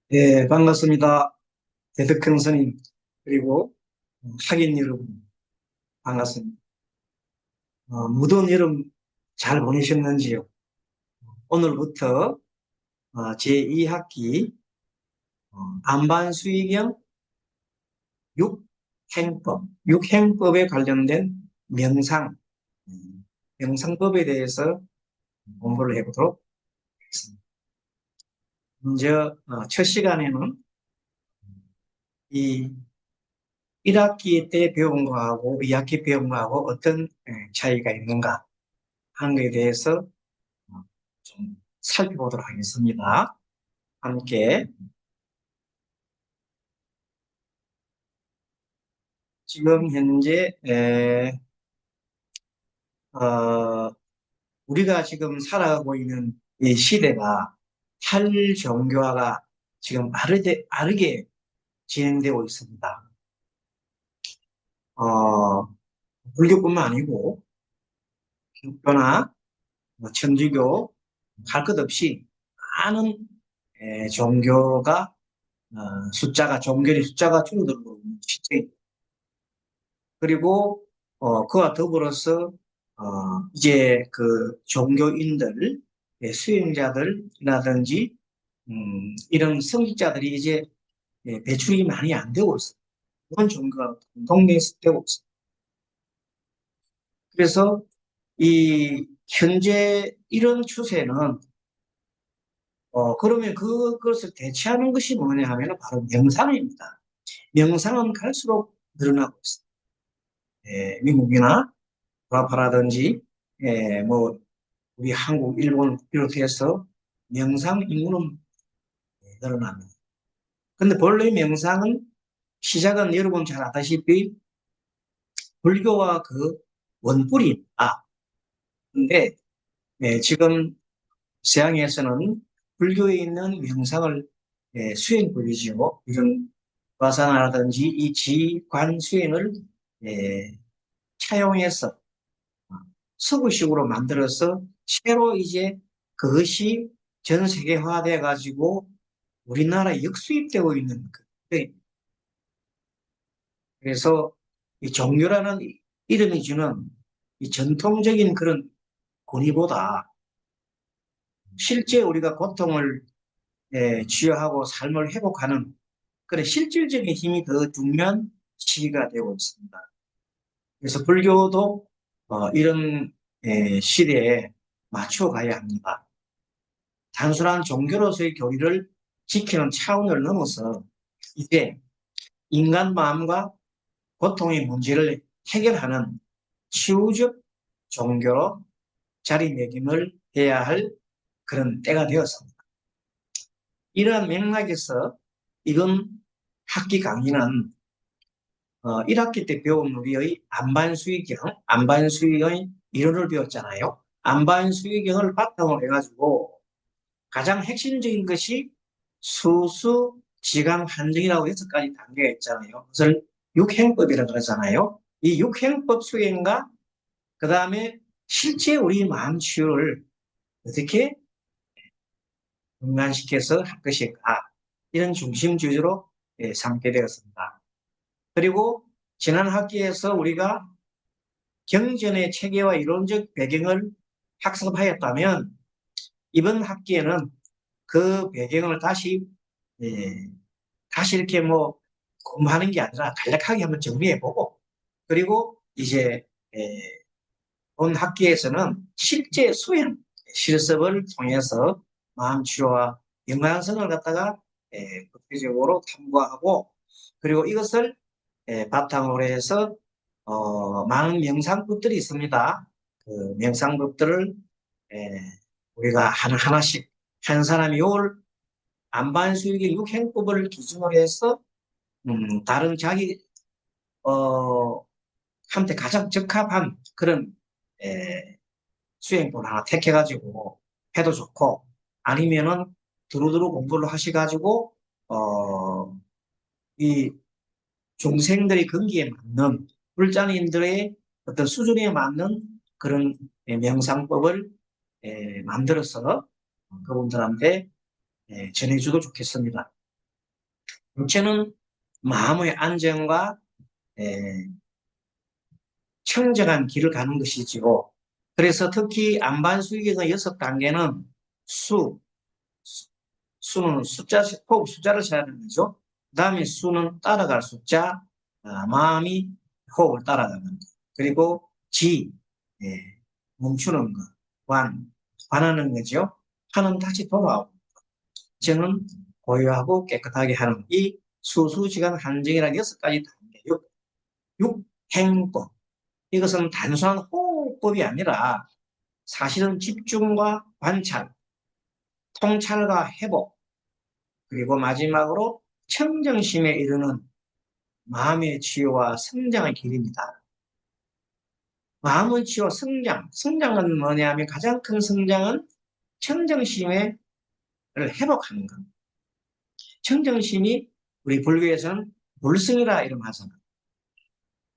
네, 반갑습니다. 대덕형 스님, 그리고 학인 여러분, 반갑습니다. 무더운 여름 잘 보내셨는지요? 오늘부터 제2학기 안반수의경 6행법에 관련된 명상, 명상법에 대해서 공부를 해보도록 하겠습니다. 먼저 첫 시간에는 이 1학기 때 배운 거하고 2학기 배운 거하고 어떤 차이가 있는가 하는 것에 대해서 좀 살펴보도록 하겠습니다. 함께. 지금 현재 어, 우리가 지금 살아가고 있는 이 시대가 탈종교화가 지금 빠르게 진행되고 있습니다. 어, 불교뿐만 아니고 기독교나 뭐 천주교 할 것 없이 많은 종교가 종교의 숫자가 줄어들고 있는 시대입니다. 그리고 그와 더불어서 이제 그 종교인들, 수행자들이라든지 이런 성직자들이 이제 배출이 많이 안 되고 있어요. 그런 종교가 동동되고 있어요. 그래서 이 현재 이런 추세는 그러면 그것을 대체하는 것이 뭐냐 하면 바로 명상입니다. 명상은 갈수록 늘어나고 있어요. 미국이나 라파라든지 뭐 우리 한국, 일본 비롯해서 명상 인구는 늘어납니다. 근데 본래 명상은 시작은 여러분 잘 아다시피 불교와 그 원뿔이다. 근데 지금 서양에서는 불교에 있는 명상을 수행법이지요. 이런 와사나라든지 이 지관 수행을 차용해서 서구식으로 만들어서 새로 이제 그것이 전 세계화돼 가지고 우리나라에 역수입되고 있는 거예요. 그래서 이 종교라는 이름이 주는 이 전통적인 그런 권위보다 실제 우리가 고통을 치유하고 삶을 회복하는 그런 실질적인 힘이 더 중요한 시기가 되고 있습니다. 그래서 불교도 이런 시대에 맞춰가야 합니다. 단순한 종교로서의 교리를 지키는 차원을 넘어서 이제 인간 마음과 고통의 문제를 해결하는 치유적 종교로 자리매김을 해야 할 그런 때가 되었습니다. 이러한 맥락에서 이번 학기 강의는 1학기 때 배운 우리의 안반수의경의 이론을 배웠잖아요. 안반수의경을 바탕으로 해가지고 가장 핵심적인 것이 수수, 지강, 한정이라고 6가지 단계가 있잖아요. 그것을 육행법이라고 그러잖아요. 이 육행법 수행과 그 다음에 실제 우리 마음 치유를 어떻게 연관시켜서 할 것인가 이런 중심 주제로 삼게 되었습니다. 그리고 지난 학기에서 우리가 경전의 체계와 이론적 배경을 학습하였다면 이번 학기에는 그 배경을 예, 다시 이렇게 뭐 공부하는 게 아니라 간략하게 한번 정리해보고 그리고 이제 본 학기에서는 실제 수행 실습을 통해서 마음 치료와 영양성을 갖다가 구체적으로 탐구하고 그리고 이것을 바탕으로 해서 많은 명상법들이 있습니다. 그 명상법들을 에, 우리가 하나하나씩 한 사람이 올 안반수익의 육행법을 기준으로 해서 다른 자기 어, 한테 가장 적합한 그런 수행법을 하나 택해가지고 해도 좋고 아니면은 두루두루 공부를 하셔가지고 이 중생들의 근기에 맞는 불자님들의 어떤 수준에 맞는 그런 명상법을 만들어서 그분들한테 전해줘도 좋겠습니다. 육체는 마음의 안정과 에, 청정한 길을 가는 것이지요. 그래서 특히 안반수기의 6단계는 수, 수는 숫자, 호흡 숫자를 세야 하는 거죠. 그 다음에 수는 따라갈 숫자, 마음이 호흡을 따라가는 것. 그리고 지, 예, 멈추는 것. 관하는 거죠. 하는 다시 돌아오고. 정은 고요하고 깨끗하게 하는 이 수수지간 한정이라는 6가지 단계, 육행법. 이것은 단순한 호흡법이 아니라 사실은 집중과 관찰, 통찰과 회복, 그리고 마지막으로 청정심에 이르는 마음의 치유와 성장의 길입니다. 마음의 치유와 성장은 뭐냐면 가장 큰 성장은 청정심을 회복하는 것. 청정심이 우리 불교에서는 불성이라 이름하잖아요.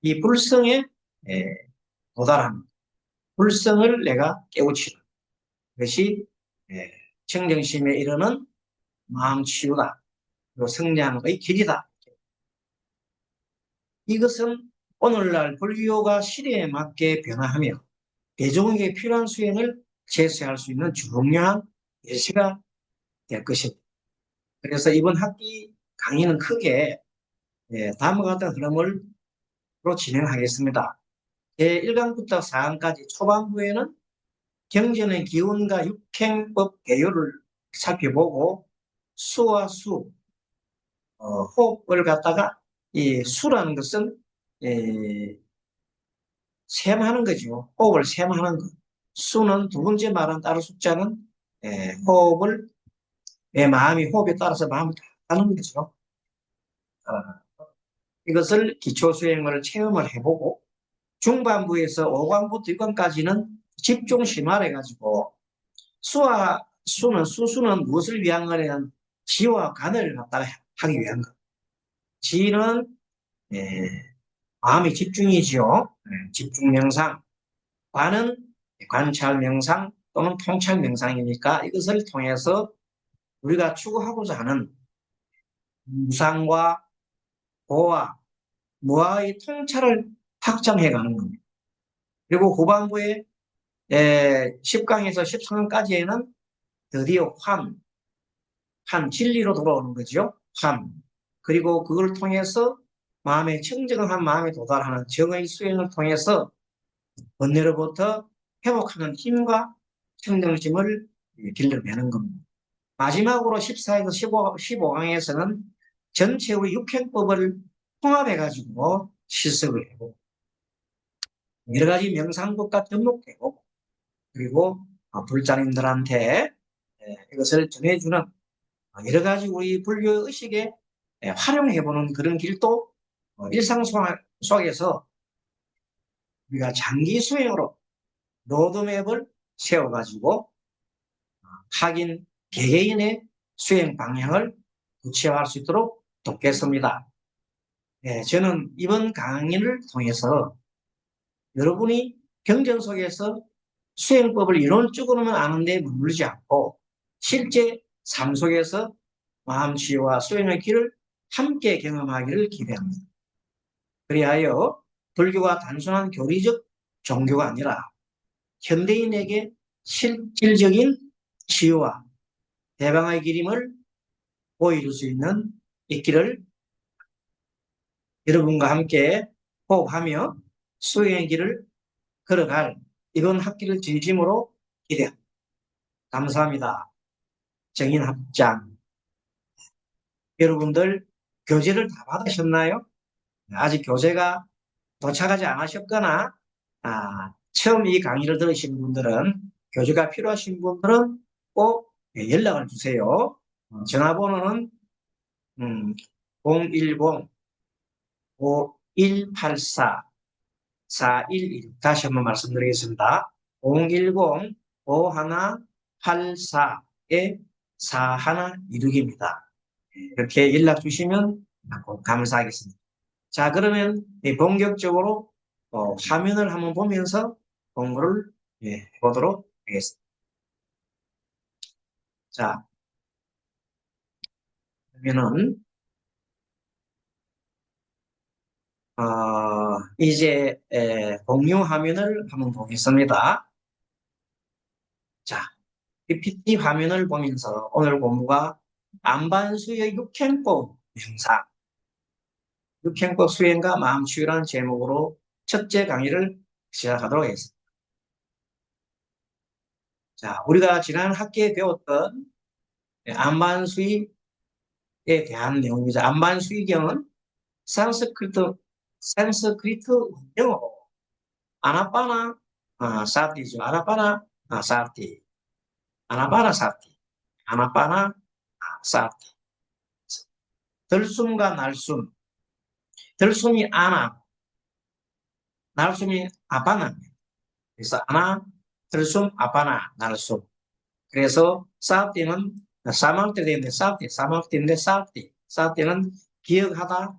이 불성에 도달하는 불성을 내가 깨우치는 것이 청정심에 이르는 마음 치유다. 그리고 성장의 길이다. 이것은 오늘날 불교가 시대에 맞게 변화하며 대중에게 필요한 수행을 제시할 수 있는 중요한 예시가 될 것입니다. 그래서 이번 학기 강의는 크게 다음과 같은 흐름으로 진행하겠습니다. 제1강부터 4강까지 초반부에는 경전의 기운과 육행법 개요를 살펴보고 수와 수, 호흡을 갖다가 이 수라는 것은 셈하는 거죠. 호흡을 셈하는 것. 수는 두 번째 말한 따로 숫자는 호흡을 내 마음이 호흡에 따라서 마음을 다 하는 거죠. 이것을 기초 수행을 체험을 해보고 중반부에서 5강부터 6강까지는 집중 심화를 해가지고 수는 무엇을 위한 거냐면 지와 간을 갖다가 하기 위한 것. 지는 마음의 집중이지요. 집중 명상. 관은 관찰 명상 또는 통찰 명상이니까 이것을 통해서 우리가 추구하고자 하는 무상과 보와, 무아의 통찰을 확장해 가는 겁니다. 그리고 후반부에 10강에서 13강까지에는 드디어 진리로 돌아오는 거죠. 그리고 그걸 통해서 마음의 청정한 마음에 도달하는 정의 수행을 통해서 번뇌로부터 회복하는 힘과 청정심을 길러내는 겁니다. 마지막으로 14에서 15강에서는 전체의 육행법을 통합해가지고 실습을 해보고 여러 가지 명상법과 접목되고 그리고 불자님들한테 이것을 전해주는 여러 가지 우리 불교 의식에 활용해보는 그런 길도 일상 속에서 우리가 장기 수행으로 로드맵을 세워가지고 학인 개개인의 수행 방향을 구체화할 수 있도록 돕겠습니다. 저는 이번 강의를 통해서 여러분이 경전 속에서 수행법을 이론적으로는 아는데 머물지 않고 실제 삶 속에서 마음치유와 수행의 길을 함께 경험하기를 기대합니다. 그리하여 불교가 단순한 교리적 종교가 아니라 현대인에게 실질적인 치유와 대방의 길임을 보여줄 수 있는 있기를 여러분과 함께 호흡하며 수행의 길을 걸어갈 이번 학기를 진심으로 기대합니다. 감사합니다. 정인합장. 여러분들 교재를 다 받으셨나요? 아직 교재가 도착하지 않으셨거나 처음 이 강의를 들으신 분들은 교재가 필요하신 분들은 꼭 연락을 주세요. 전화번호는 010-5184-4116 다시 한번 말씀드리겠습니다. 010-5184-4116입니다. 이렇게 연락 주시면 감사하겠습니다. 자, 그러면 본격적으로 화면을 한번 보면서 공부를 해보도록 하겠습니다. 자, 그러면은 이제 공유 화면을 한번 보겠습니다. 자, PPT 화면을 보면서 오늘 공부가 안반수의 육행법 명상, 육행법 수행과 마음치유라는 제목으로 첫째 강의를 시작하도록 하겠습니다. 자, 우리가 지난 학기에 배웠던 안반수의에 대한 내용이죠. 안반수의경은 산스크리트 원형으로 아나파나 사티죠. 아나파나 사티, 아나파나 사티, 아나파나 사티. 들숨과 날숨, 들숨이 아나, 날숨이 아파나. 그래서 아나, 들숨, 아파나, 날숨. 그래서 사티는 사막대 되는데 사막대인데 사티는 기억하다,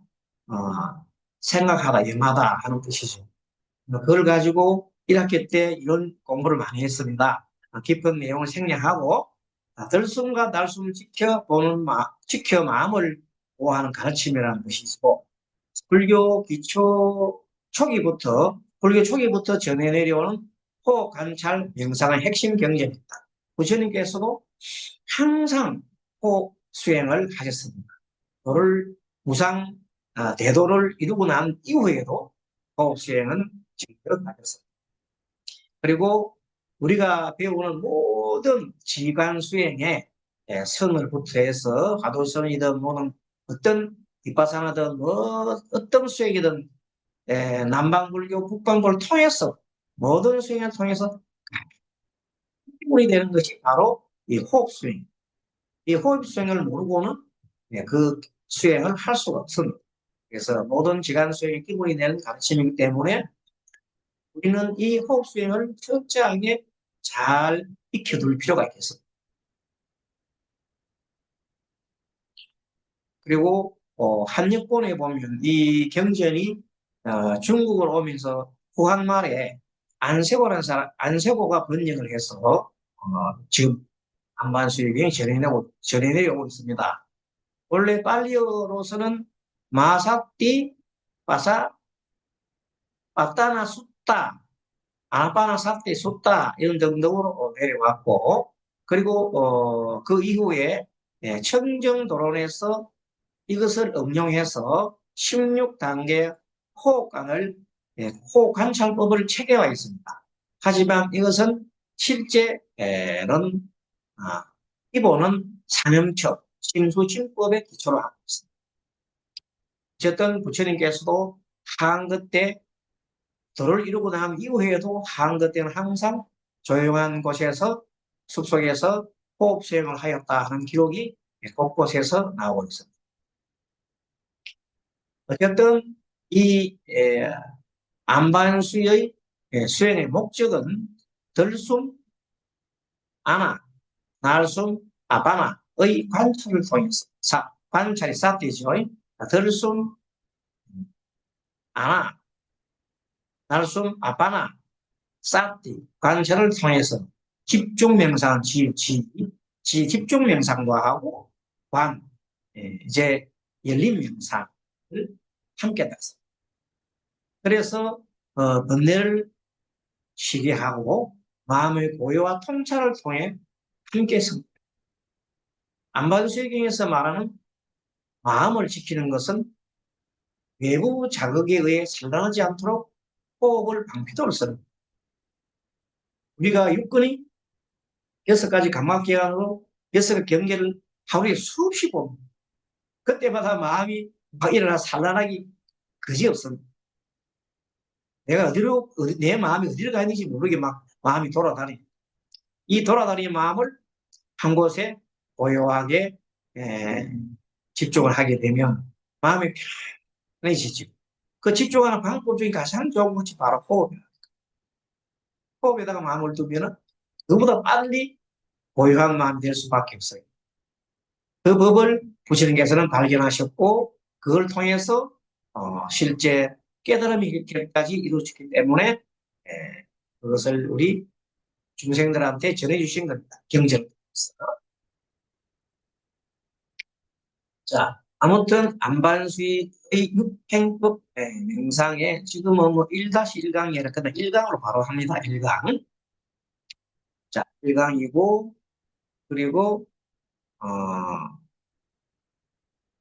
생각하다, 영하다 하는 뜻이죠. 그걸 가지고 1학기 때 이런 공부를 많이 했습니다. 깊은 내용을 생략하고 들숨과 날숨을 지켜 마음을 보호하는 가르침이라는 것이 있고 불교 초기부터 전해 내려오는 호흡 관찰 명상의 핵심 경전입니다. 부처님께서도 항상 호흡 수행을 하셨습니다. 도를 무상 대도를 이루고 난 이후에도 호흡 수행은 지속하셨습니다. 그리고 우리가 배우는 모든 지관 수행에 선을부터 해서 화도선이든 뭐든 어떤 뒷바사나든 뭐 어떤 수행이든 남방불교, 북방불을 통해서 모든 수행을 통해서 기본이 되는 것이 바로 이 호흡 수행. 이 호흡 수행을 모르고는 그 수행을 할 수가 없습니다. 그래서 모든 지관 수행의 기본이 되는 가르침이기 때문에 우리는 이 호흡 수행을 철저하게 잘 익혀둘 필요가 있겠습니다. 그리고 한역본에 보면 이 경전이 중국으로 오면서 후한 말에 안세고가 번역을 해서 지금 안반수유경이 전해내려오고 있습니다. 원래 팔리어로서는 마사띠, 빠사, 빠따나 숫다, 아나파나 사띠, 숫다 이런 등등으로 내려왔고 그리고 그 이후에 청정도론에서 이것을 응용해서 16단계 호흡관을 호흡 관찰법을 체계화 했습니다. 하지만 이것은 실제는 기본은 사념첩, 심수침법에 기초로 하고 있습니다. 어쨌든 부처님께서도 한거 때 도를 이루고 난 이후에도 한거 때는 항상 조용한 곳에서 숲속에서 호흡 수행을 하였다 하는 기록이 곳곳에서 나오고 있습니다. 어쨌든 이 안반수의 수행의 목적은 들숨, 아나, 날숨, 아바나의 관찰을 통해서 관찰이 사티죠. 들숨, 아나, 날숨, 아바나, 사티 관찰을 통해서 집중 명상, 집중 명상도 하고 이제 열림 명상을 함께 했습니다. 그래서 번뇌를 쉬게 하고 마음의 고요와 통찰을 통해 함께 습니다. 안반수경에서 말하는 마음을 지키는 것은 외부 자극에 의해 산란하지 않도록 호흡을 방피도를 씁니다. 우리가 육근이 6가지 감각기관으로 6개 경계를 하루에 수없이 봅니다. 그때마다 마음이 막 일어나 산란하기 그지없습니다. 내 마음이 어디로 가는지 모르게 막 마음이 돌아다니. 이 돌아다니는 마음을 한 곳에 고요하게 집중을 하게 되면 마음이 편해지죠. 그 집중하는 방법 중에 가장 좋은 것이 바로 호흡입니다. 호흡에다가 마음을 두면 그보다 빨리 고요한 마음이 될 수밖에 없어요. 그 법을 부처님께서는 발견하셨고 그걸 통해서 실제 깨달음이 이렇게까지 이루어지기 때문에 그것을 우리 중생들한테 전해주신 겁니다. 경전에서. 자, 아무튼 안반수의 육행법 명상에 지금은 뭐 1-1강이라 그냥 1강으로 바로 합니다. 1강. 자, 1강이고 그리고 어,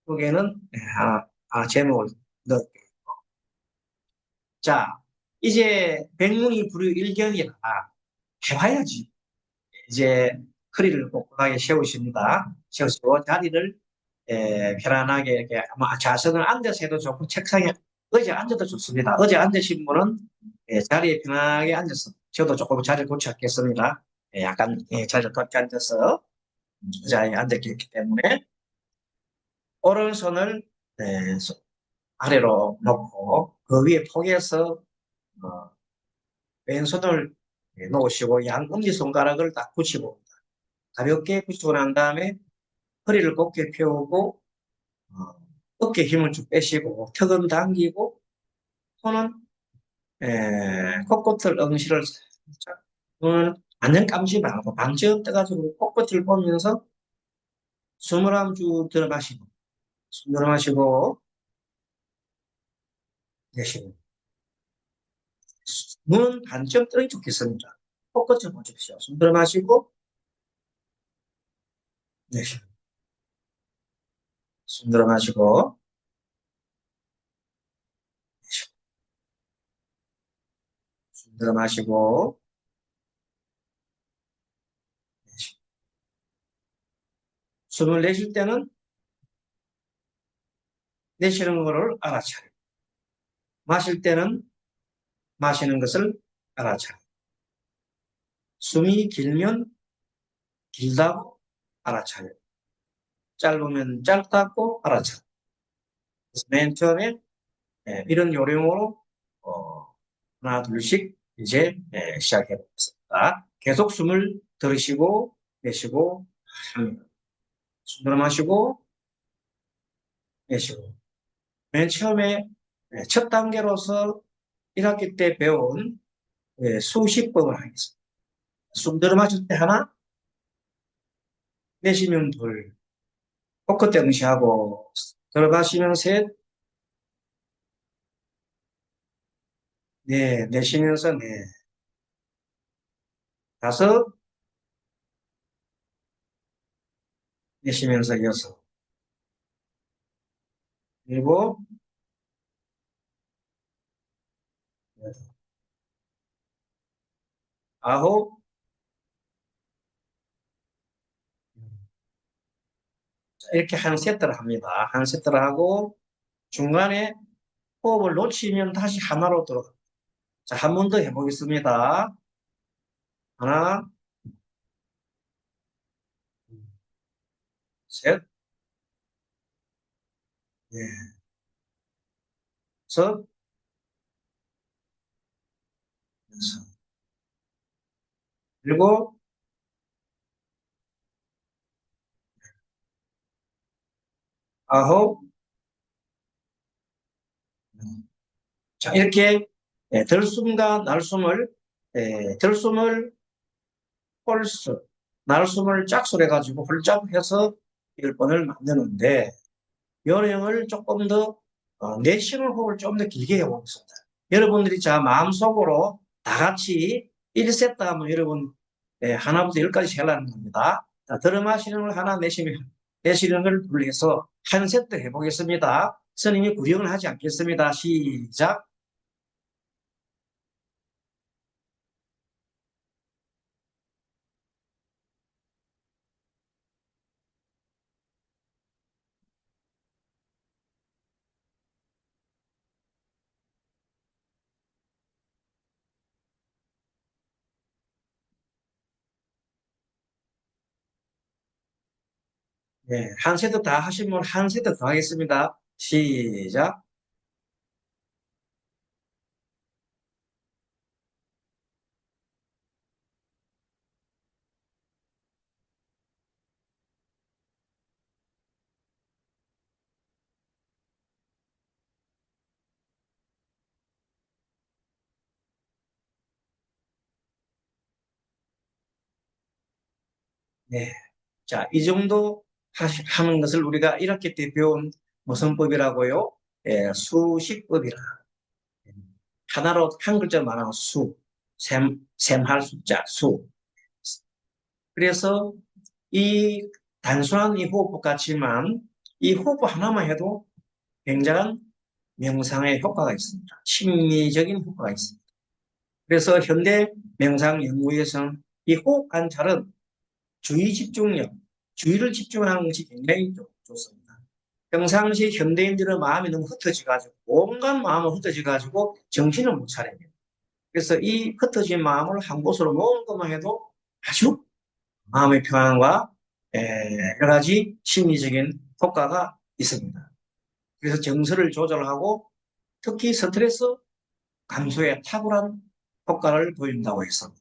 여기에는 제목을 넣을게요. 자, 이제 백문이 불여일견이라 해봐야지. 이제 허리를 꼿꼿하게 세우십니다. 세우시고 자리를 편안하게 이렇게 아마 좌선을 앉아서 해도 좋고 책상에 의자에 앉아도 좋습니다. 의자에 앉으신 분은 자리에 편하게 앉아서 저도 조금 자리를 고쳤겠습니다. 약간 자리를 걷게 앉아서 의자에 앉았기 때문에 오른손을 아래로 놓고 그 위에 폭에서 어, 왼손을 놓으시고 양 엄지손가락을 딱 붙이고 가볍게 붙이고 난 다음에 허리를 곧게 펴고 어깨 힘을 쭉 빼시고 턱은 당기고 손은 코끝을 응시를 살짝 눈을 완전 감지 말고 방점 떠가지고 코끝을 보면서 숨을 한 주 들어 마시고 숨 들어 마시고 내쉬고 눈은 반쯤 뜨는 좋겠습니다. 코끝을 보십시오. 숨 들어 마시고 내쉬고 숨 들어 마시고 내쉬고 숨 들어 마시고 내쉬고 숨을 내쉴 때는 내쉬는 것을 알아차리고 마실 때는 마시는 것을 알아차리고 숨이 길면 길다고 알아차리고 짧으면 짧다고 알아차리고 그래서 맨 처음에 이런 요령으로 하나 둘씩 이제 시작해 보겠습니다. 계속 숨을 들이쉬고 내쉬고 합니다. 숨 들어 마시고 내쉬고 맨 처음에 첫 단계로서 1학기 때 배운 수식법을 하겠습니다. 숨 들어 마실 때 하나, 내쉬면 둘, 코끝 응시하고 들어 마시면 셋, 네, 내쉬면서 네, 다섯, 내쉬면서 여섯, 일곱, 여덟, 아홉, 이렇게 한 세트를 합니다. 한 세트를 하고 중간에 호흡을 놓치면 다시 하나로 들어갑니다. 자, 한 번 더 해보겠습니다. 하나, 셋, 넷, 다섯, 여섯, 일곱, 아홉, 자, 이렇게 들숨과 날숨을 들숨을 홀수, 날숨을 짝수로 해가지고 홀짝 해서 10번을 만드는데 요령을 조금 더 내쉬는 호흡을 좀 더 길게 해보겠습니다. 여러분들이 자 마음속으로 다 같이 1세트 하면 여러분 하나부터 10까지 세라는 겁니다. 자, 들어 마시는 걸 하나 내쉬는 걸 둘러서 한 세트 해보겠습니다. 스님이 구령을 하지 않겠습니다. 시작. 네, 한 세트 다 하시면 한 세트 더 하겠습니다. 시작. 네. 자, 이 정도 하는 것을 우리가 이렇게 때 배운 무슨 법이라고요? 수식법이라. 하나로 한 글자 말하는 수, 셈할 숫자, 수. 그래서 이 단순한 이 호흡법 같지만 이 호흡 하나만 해도 굉장한 명상의 효과가 있습니다. 심리적인 효과가 있습니다. 그래서 현대 명상 연구에서는 이 호흡 관찰은 주의 집중력, 주의를 집중하는 것이 굉장히 좋습니다. 평상시 현대인들의 마음이 너무 흩어져가지고 온갖 마음을 흩어져가지고 정신을 못 차려요. 그래서 이 흩어진 마음을 한 곳으로 모은 것만 해도 아주 마음의 평안과 여러 가지 심리적인 효과가 있습니다. 그래서 정서를 조절하고 특히 스트레스 감소에 탁월한 효과를 보인다고 했습니다.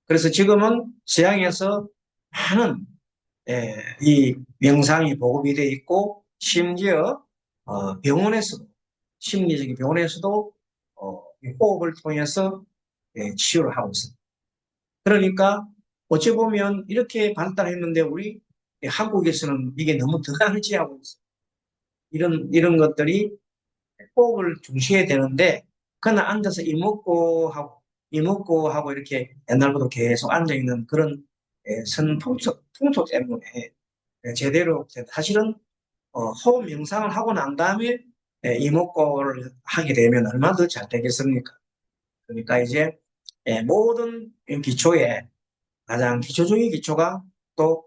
그래서 지금은 서양에서 많은 이 명상이 보급이 되어 있고 심지어 병원에서도 심리적인 병원에서도 호흡을 통해서 치료를 하고 있습니다. 그러니까 어찌 보면 이렇게 발달했는데 우리 한국에서는 이게 너무 등한시 하고 있어요. 이런 것들이 호흡을 중시해야 되는데 그냥 앉아서 일 먹고 하고 이렇게 옛날부터 계속 앉아 있는 그런 풍토 때문에 제대로 사실은 호흡 명상을 하고 난 다음에 이목구를 하게 되면 얼마나 더 잘 되겠습니까? 그러니까 이제 모든 기초에 가장 기초중의 기초가 또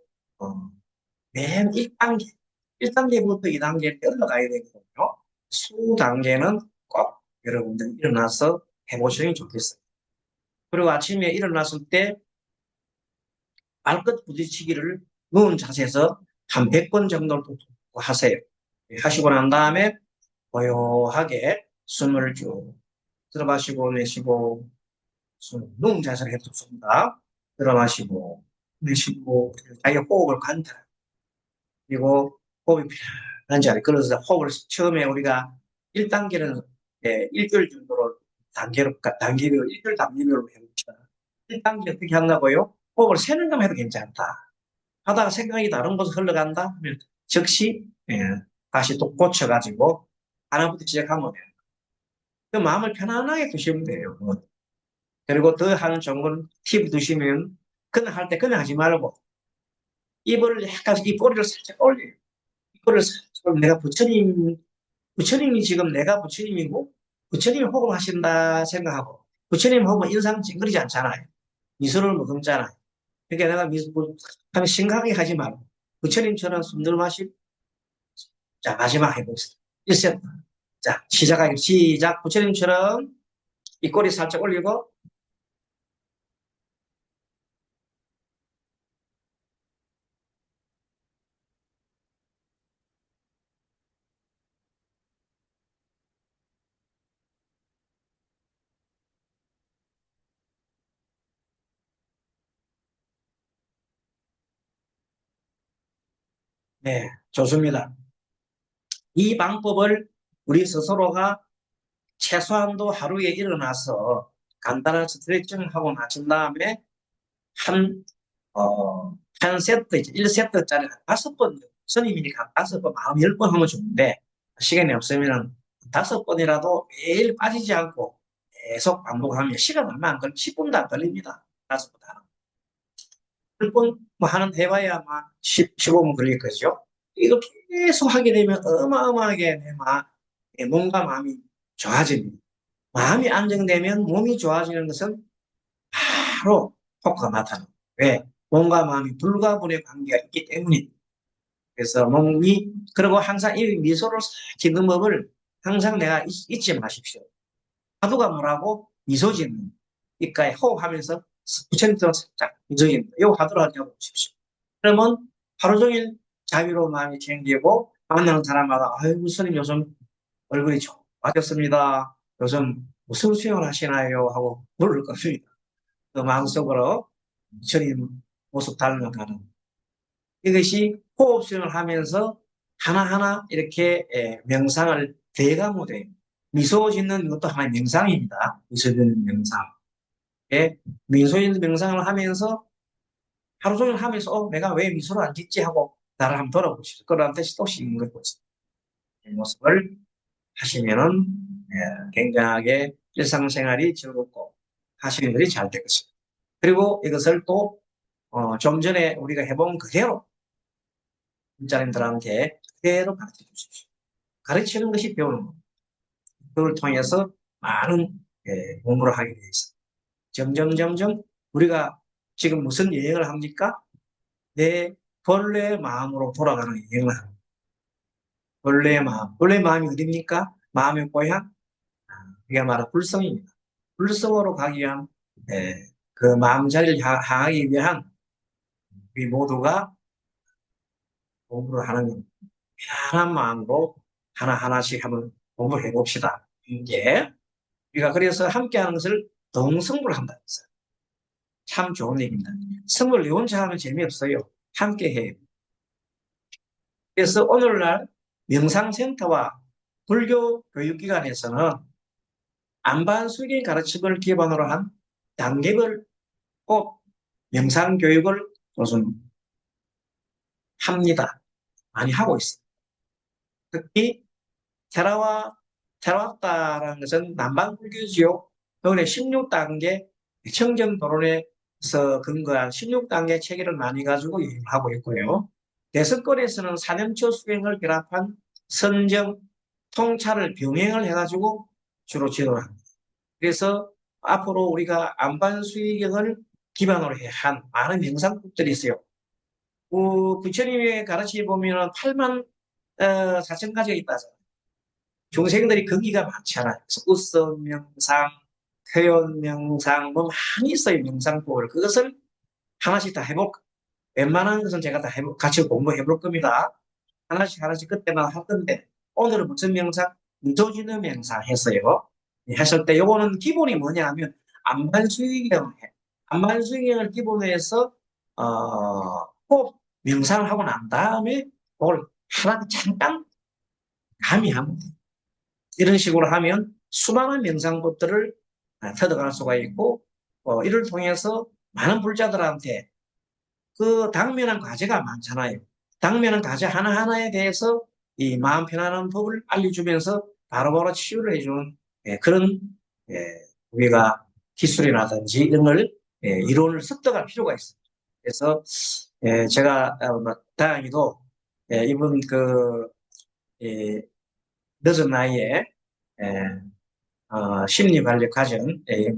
맨 1단계, 1단계부터 2단계를 올라가야 되거든요. 수 단계는 꼭 여러분들 일어나서 해보시는 게 좋겠어요. 그리고 아침에 일어났을 때 발끝 부딪히기를 누운 자세에서 한 100번 정도 하세요. 하시고 난 다음에 고요하게 숨을 쭉 들어 마시고 내쉬고 누운 자세를 해도 좋습니다. 들어 마시고 내쉬고 자기 호흡을 관찰. 그리고 호흡이 편한지 알 그래서 호흡을 처음에 우리가 1단계는 1개월 정도로 단계별 1개월 단계별로 해봅시다. 1단계 어떻게 한다고요? 호흡을 세는 것만 해도 괜찮다. 하다가 생각이 다른 곳으로 흘러간다 하면 즉시 다시 또 고쳐가지고 하나부터 시작하면 돼요. 그 마음을 편안하게 두시면 돼요. 그리고 더 하는 좋은 팁 두시면 그냥 할 때 그냥 하지 말고 입을 약간 이 꼬리를 살짝 올려요. 이 꼬리를 살짝 내가 부처님이 지금 내가 부처님이고 부처님이 호흡하신다 생각하고 부처님 호흡은 인상 찡그리지 않잖아요. 미소를 머금잖아요. 그러니까 내가 하면 심각하게 하지 말고 부처님처럼 숨 들어 마시고 자 마지막 해보겠습니다. 1세트 자 시작하기 시작 부처님처럼 이 꼬리 살짝 올리고 네 좋습니다. 이 방법을 우리 스스로가 최소한도 하루에 일어나서 간단한 스트레칭하고 나신 다음에 한, 한 세트, 1세트짜리 5번, 스님이니까 5번, 마음 10번 하면 좋은데, 시간이 없으면 5번이라도 매일 빠지지 않고 계속 반복하면 시간 얼마 안 걸려, 10분도 안 걸립니다. 5번 하는. 10번 뭐 하는 해봐야 막 15분 걸릴 거죠. 이거 계속 하게 되면 어마어마하게 몸과 마음이 좋아집니다. 마음이 안정되면 몸이 좋아지는 것은 바로 효과가 나타납니다. 왜? 몸과 마음이 불가분의 관계가 있기 때문입니다. 그래서 몸이, 그리고 항상 이 미소를 짓는 법을 항상 내가 잊지 마십시오. 화두가 뭐라고? 미소 짓는. 입가에 호흡하면서 부처님처럼 살짝 미소 짓는. 이 화두를 하지 보십시오. 그러면 하루 종일 자유로운 마음이 챙기고, 만나는 사람마다, 아이고, 스님 요즘 얼굴이 좋아졌습니다. 요즘 무슨 수행을 하시나요? 하고 물을 겁니다. 그 마음속으로 부처님 모습 닮아가는 이것이 호흡 수행을 하면서 하나하나 이렇게 명상을 대가무대 미소 짓는 것도 하나의 명상입니다. 미소 짓는 명상. 미소 짓는 명상을 하면서 하루 종일 하면서 내가 왜 미소를 안 짓지 하고 나를 한번 돌아보시죠. 그런 뜻이 또 있는 거죠. 모습을 하시면은 굉장하게 일상생활이 즐겁고 하시는 일이 잘 될 것입니다. 그리고 이것을 또 좀 전에 우리가 해본 그대로 일자님들한테 그대로 가르쳐 주십시오. 가르치는 것이 배우는 겁니다. 그걸 통해서 많은 공부를 하게 되어 있습니다. 점점 우리가 지금 무슨 여행을 합니까? 내 본래의 마음으로 돌아가는 여행을 합니다. 본래의 마음. 본래의 마음이 어딥니까? 마음의 고향? 이게 바로 불성입니다. 불성으로 가기 위한 그 마음자리를 향하기 위한 우리 모두가 공부를 하는 겁니다. 편안한 마음으로 하나하나씩 한번 공부해 봅시다. 이게 우리가 그래서 함께하는 것을 동성부를 한다는 거예요. 참 좋은 얘기입니다. 성을 내 혼자 하면 재미없어요. 함께 해요. 그래서 오늘날 명상센터와 불교 교육기관에서는 안반수기 가르침을 기반으로 한 단계별 꼭 명상교육을 무슨 합니다. 많이 하고 있습니다. 특히 테라와타라는 것은 남방불교지요. 그런데 16단계 청정도론에서 근거한 16단계 체계를 많이 가지고 하고 있고요. 대선권에서는 사념초 수행을 결합한 선정, 통찰을 병행을 해가지고 주로 지도를 합니다. 그래서 앞으로 우리가 안반수의경을 기반으로 한 많은 명상법들이 있어요. 부처님의 가르침에 보면 8만 4천 가지가 있다잖아요. 중생들이 거기가 많잖아요. 우선 명상, 표현 명상, 뭐 많이 있어요. 명상법을. 그것을 하나씩 다 해볼까? 웬만한 것은 제가 다 같이 공부해 볼 겁니다. 하나씩 그때만 할 건데, 오늘은 무슨 명상? 무조지는 명상 했어요. 했을 때, 요거는 기본이 뭐냐 하면, 안반수의경 해. 안반수의경을 기본으로 해서, 호흡 명상을 하고 난 다음에, 그걸 하나 잠깐 가미하면 돼. 이런 식으로 하면 수많은 명상법들을 터득할 수가 있고, 이를 통해서 많은 불자들한테 그 당면한 과제가 많잖아요. 당면한 과제 하나하나에 대해서 이 마음 편안한 법을 알려주면서 바로바로 치유를 해주는 그런 우리가 기술이라든지 이런 걸 이론을 습득할 필요가 있습니다. 그래서 제가 다행히도 이번 그 늦은 나이에 심리 관련 과정,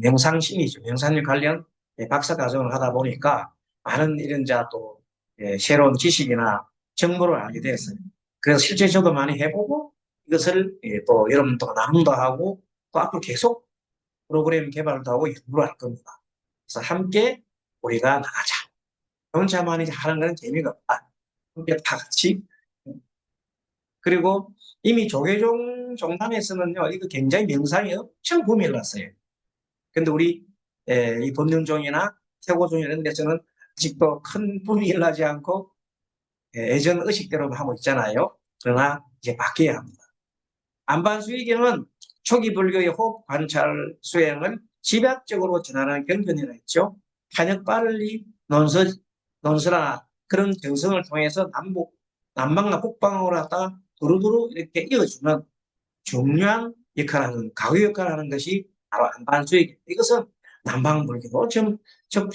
명상심리죠. 명상력 관련 박사 과정을 하다 보니까 많은 이런 또 새로운 지식이나 정보를 알게 됐어요. 그래서 실제 저도 많이 해보고 이것을 또 여러분도 나눔도 하고 또 앞으로 계속 프로그램 개발도 하고 연구를 할 겁니다. 그래서 함께 우리가 나가자. 혼자만이 하는 건 재미가 없다. 함께 다 같이. 그리고 이미 조계종 종단에서는요, 이거 굉장히 명상이 엄청 붐이 일났어요. 근데 우리 이 법륜종이나 태고종 이런 데서는 아직도 큰 붐이 일나지 않고 예전 의식대로 하고 있잖아요. 그러나 이제 바뀌어야 합니다. 안반수의경은 초기 불교의 호흡 관찰 수행을 집약적으로 전하는 경전이라 했죠. 탄핵 빨리 논설나 그런 정성을 통해서 남방과 북방으로 하다 두루두루 이렇게 이어주는 중요한 역할을 하는 가위 역할을 하는 것이 바로 안반수의경. 이것은 남방불교도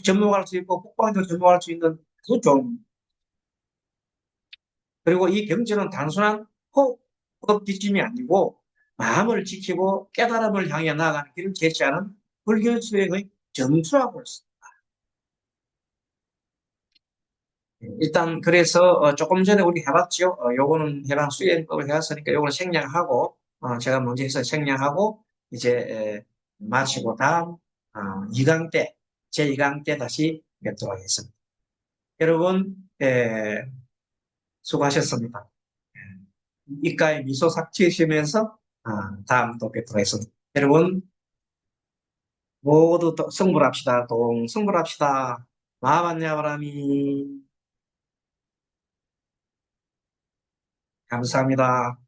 접목할 수 있고 북방도 접목할 수 있는 그 좀. 그리고 이 경전은 단순한 호흡 기침이 아니고 마음을 지키고 깨달음을 향해 나아가는 길을 제시하는 불교 수행의 정수라고 할 수 있습니다. 일단 그래서 조금 전에 우리 해봤죠. 요거는 해방 수행법을 해왔으니까 요거는 생략하고 제가 먼저 해서 생략하고 이제 마치고 다음 2강 때 제2강 때 다시 뵙도록 하겠습니다. 여러분 수고하셨습니다. 입가에 미소 삭히시면서 다음 또 뵙도록 하겠습니다. 여러분 모두 또 성불합시다. 동성불합시다. 마하반야바라미 감사합니다.